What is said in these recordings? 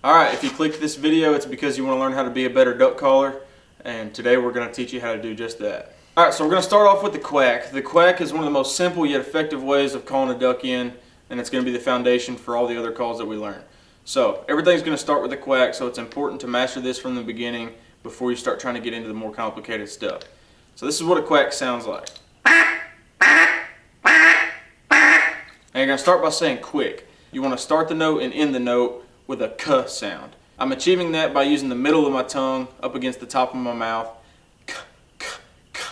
Alright, if you clicked this video, it's because you want to learn how to be a better duck caller, and today we're going to teach you how to do just that. Alright, so we're going to start off with the quack. The quack is one of the most simple yet effective ways of calling a duck in, and it's going to be the foundation for all the other calls that we learn. So, everything's going to start with the quack, so it's important to master this from the beginning before you start trying to get into the more complicated stuff. So this is what a quack sounds like. And you're going to start by saying quick. You want to start the note and end the note with a k sound. I'm achieving that by using the middle of my tongue up against the top of my mouth, k, k, k,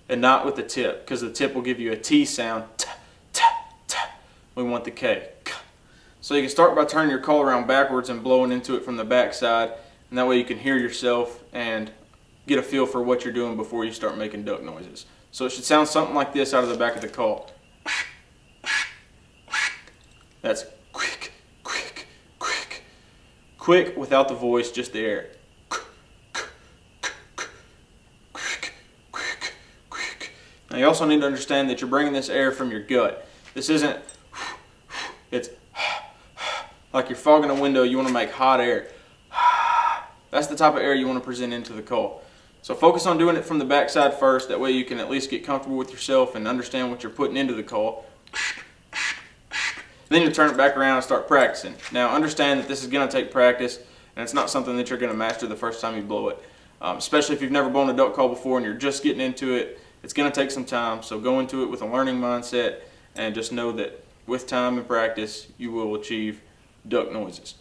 and not with the tip, because the tip will give you a T sound, t, t, t. We want the K, k. So you can start by turning your call around backwards and blowing into it from the back side, and that way you can hear yourself and get a feel for what you're doing before you start making duck noises. So it should sound something like this out of the back of the call. That's quick, quick, quick. Quick without the voice, just the air. Now you also need to understand that you're bringing this air from your gut. This isn't, it's like you're fogging a window. You want to make hot air. That's the type of air you want to present into the call. So focus on doing it from the backside first. That way you can at least get comfortable with yourself and understand what you're putting into the call. Then you turn it back around and start practicing. Now understand that this is going to take practice, and it's not something that you're going to master the first time you blow it. Especially if you've never blown a duck call before and you're just getting into it, it's going to take some time. So go into it with a learning mindset and just know that with time and practice, you will achieve duck noises.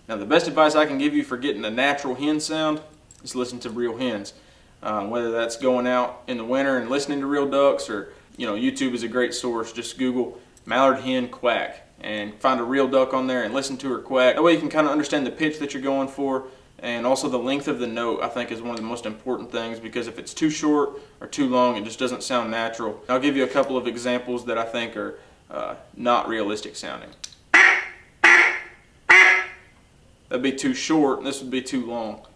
Now the best advice I can give you for getting a natural hen sound is listen to real hens. Whether that's going out in the winter and listening to real ducks, or YouTube is a great source. Just Google mallard hen quack and find a real duck on there and listen to her quack. That way you can kind of understand the pitch that you're going for, and also the length of the note I think is one of the most important things, because if it's too short or too long it just doesn't sound natural. I'll give you a couple of examples that I think are not realistic sounding. That'd be too short and this would be too long.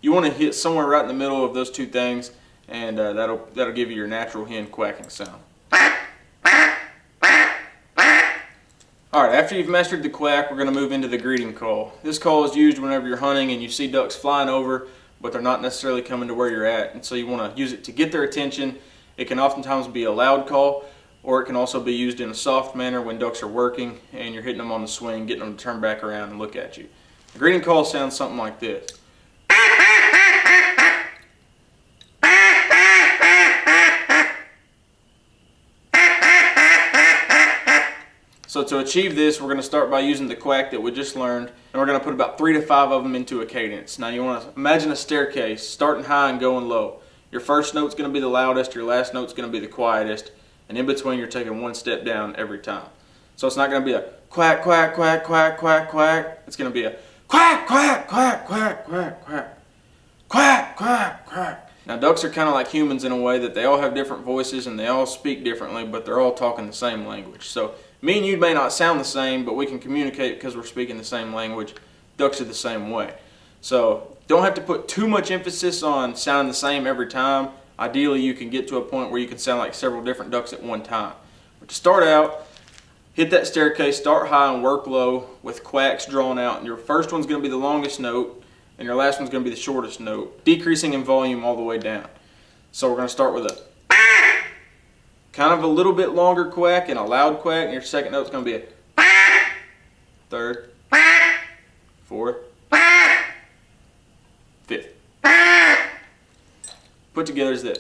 You want to hit somewhere right in the middle of those two things, and that'll give you your natural hen quacking sound. Alright, after you've mastered the quack, we're going to move into the greeting call. This call is used whenever you're hunting and you see ducks flying over, but they're not necessarily coming to where you're at, and so you want to use it to get their attention. It can oftentimes be a loud call, or it can also be used in a soft manner when ducks are working and you're hitting them on the swing, getting them to turn back around and look at you. The greeting call sounds something like this. So to achieve this, we're going to start by using the quack that we just learned, and we're going to put about 3 to 5 of them into a cadence. Now you want to imagine a staircase, starting high and going low. Your first note's going to be the loudest, your last note's going to be the quietest, and in between you're taking one step down every time. So it's not going to be a quack, quack, quack, quack, quack, quack. It's going to be a quack, quack, quack, quack, quack, quack, quack, quack, quack. Now ducks are kind of like humans in a way that they all have different voices and they all speak differently, but they're all talking the same language. So me and you may not sound the same, but we can communicate because we're speaking the same language. Ducks are the same way. So don't have to put too much emphasis on sounding the same every time. Ideally you can get to a point where you can sound like several different ducks at one time. But to start out, hit that staircase, start high and work low with quacks drawn out. And your first one's going to be the longest note, and your last one's going to be the shortest note, decreasing in volume all the way down. So we're going to start with a kind of a little bit longer quack and a loud quack, and your second note's going to be a third, fourth, fifth. Put together is this.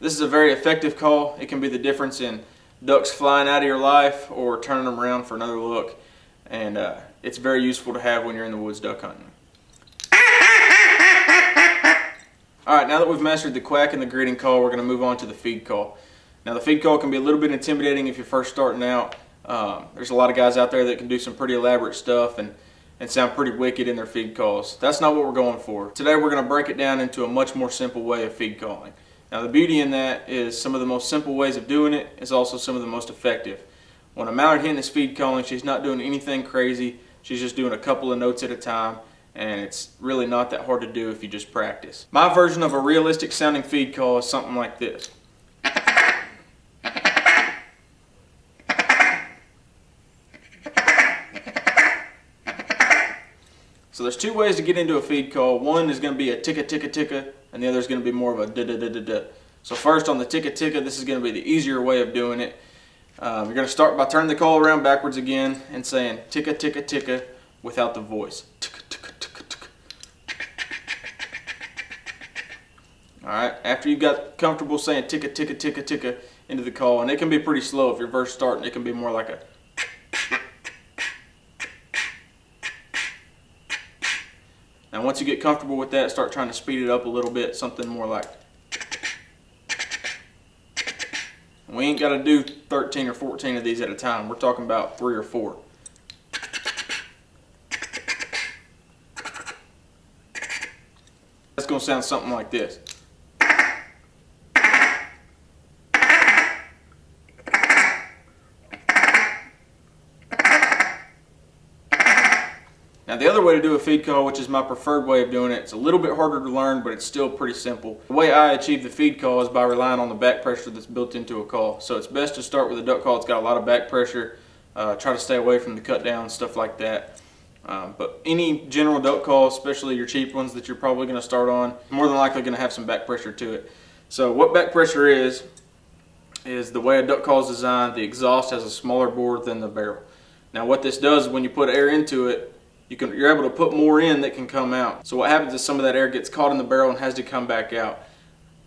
This is a very effective call. It can be the difference in ducks flying out of your life or turning them around for another look, and it's very useful to have when you're in the woods duck hunting. Alright, now that we've mastered the quack and the greeting call, we're going to move on to the feed call. Now the feed call can be a little bit intimidating if you're first starting out. There's a lot of guys out there that can do some pretty elaborate stuff and sound pretty wicked in their feed calls. That's not what we're going for. Today we're going to break it down into a much more simple way of feed calling. Now the beauty in that is some of the most simple ways of doing it is also some of the most effective. When a mallard hen is feed calling, she's not doing anything crazy. She's just doing a couple of notes at a time, and it's really not that hard to do if you just practice. My version of a realistic sounding feed call is something like this. So there's two ways to get into a feed call. One is going to be a ticka ticka ticka, and the other is going to be more of a da da da da da. So first on the ticka ticka, this is going to be the easier way of doing it. You're going to start by turning the call around backwards again and saying ticka ticka ticka without the voice. Ticka ticka ticka ticka. Alright, after you got comfortable saying ticka ticka ticka ticka into the call, and it can be pretty slow if you're first starting, it can be more like a. Now once you get comfortable with that, start trying to speed it up a little bit, something more like. We ain't got to do 13 or 14 of these at a time. We're talking about 3 or 4. That's going to sound something like this. Now the other way to do a feed call, which is my preferred way of doing it, it's a little bit harder to learn, but it's still pretty simple. The way I achieve the feed call is by relying on the back pressure that's built into a call. So it's best to start with a duck call. It's got a lot of back pressure. Try to stay away from the cut down, stuff like that. But any general duck call, especially your cheap ones that you're probably going to start on, more than likely going to have some back pressure to it. So what back pressure is the way a duck call is designed. The exhaust has a smaller bore than the barrel. Now what this does is when you put air into it, you're able to put more in that can come out. So what happens is some of that air gets caught in the barrel and has to come back out.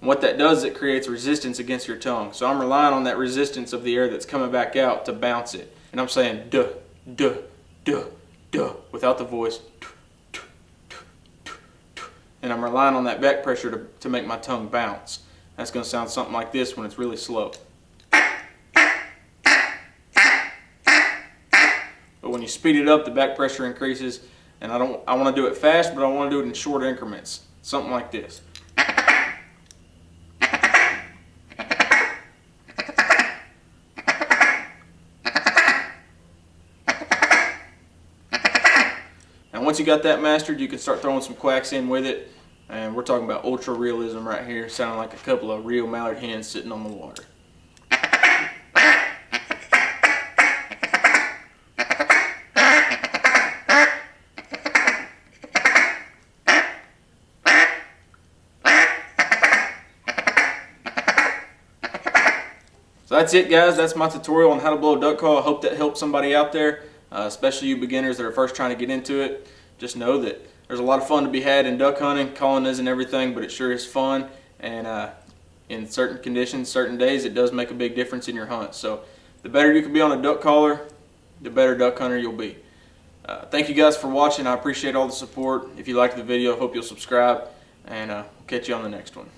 And what that does is it creates resistance against your tongue. So I'm relying on that resistance of the air that's coming back out to bounce it. And I'm saying duh, duh, duh, duh, without the voice. And I'm relying on that back pressure to make my tongue bounce. That's going to sound something like this when it's really slow. But when you speed it up, the back pressure increases, and I want to do it fast, but I want to do it in short increments. Something like this. Now once you got that mastered, you can start throwing some quacks in with it, and we're talking about ultra realism right here, sounding like a couple of real mallard hens sitting on the water. So that's it, guys. That's my tutorial on how to blow a duck call. I hope that helps somebody out there, especially you beginners that are first trying to get into it. Just know that there's a lot of fun to be had in duck hunting. Calling isn't everything, but it sure is fun. And in certain conditions, certain days, it does make a big difference in your hunt. So the better you can be on a duck caller, the better duck hunter you'll be. Thank you guys for watching. I appreciate all the support. If you liked the video, I hope you'll subscribe, and catch you on the next one.